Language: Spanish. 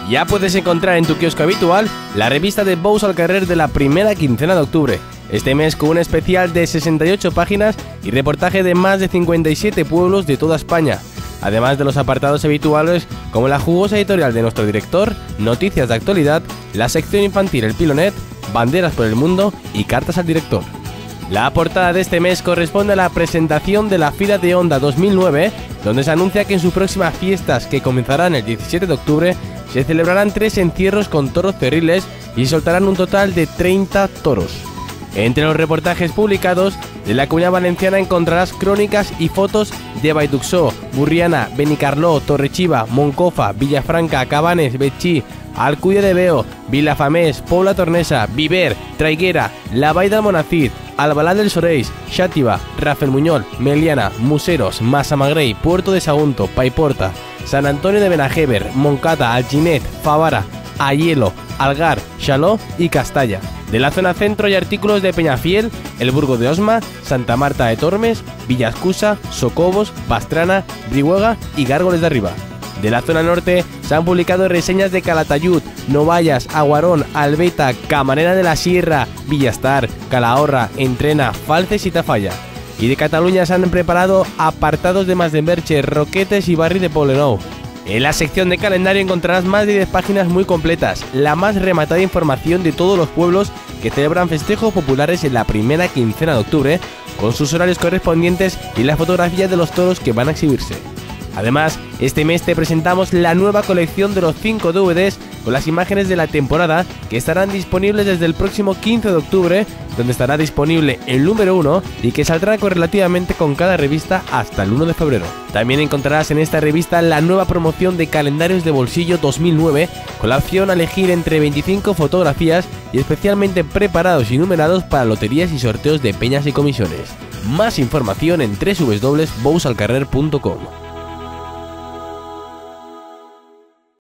Ya puedes encontrar en tu kiosco habitual la revista de Bous al Carrer de la primera quincena de octubre. Este mes con un especial de 68 páginas y reportaje de más de 57 pueblos de toda España. Además de los apartados habituales como la jugosa editorial de nuestro director, noticias de actualidad, la sección infantil El Pilonet, banderas por el mundo y cartas al director. La portada de este mes corresponde a la presentación de la Fira de Onda 2009, donde se anuncia que en sus próximas fiestas, que comenzarán el 17 de octubre, se celebrarán 3 encierros con toros cerriles y soltarán un total de 30 toros. Entre los reportajes publicados de la Comunidad Valenciana encontrarás crónicas y fotos de Vallduxó, Burriana, Benicarló, Torre-Xiva, Moncofa, Villafranca, Cabanes, Betxí, Alcúdia de Veo, Vilafamés, Pobla Tornesa, Viver, Traiguera, La Vall d'Almonacid, Albalà dels Sorells, Xàtiva, Rafelbunyol, Meliana, Museros, Massamagrell, Puerto de Sagunto, Paiporta, San Antonio de Benajever, Moncata, Alginet, Favara, Aielo, Algar, Xaló y Castalla. De la zona centro hay artículos de Peñafiel, El Burgo de Osma, Santa Marta de Tormes, Villascusa, Socobos, Pastrana, Brihuega y Gárgoles de Arriba. De la zona norte se han publicado reseñas de Calatayud, Novallas, Aguarón, Albeta, Camarena de la Sierra, Villastar, Calahorra, Entrena, Falces y Tafalla. Y de Cataluña se han preparado apartados de Masdenverge, Roquetes y Barri de Poblenou. En la sección de calendario encontrarás más de 10 páginas muy completas, la más rematada información de todos los pueblos que celebran festejos populares en la primera quincena de octubre, con sus horarios correspondientes y las fotografías de los toros que van a exhibirse. Además, este mes te presentamos la nueva colección de los 5 DVDs con las imágenes de la temporada que estarán disponibles desde el próximo 15 de octubre, donde estará disponible el número 1 y que saldrá correlativamente con cada revista hasta el 1 de febrero. También encontrarás en esta revista la nueva promoción de Calendarios de Bolsillo 2009 con la opción a elegir entre 25 fotografías y especialmente preparados y numerados para loterías y sorteos de peñas y comisiones. Más información en www.bousalcarrer.com.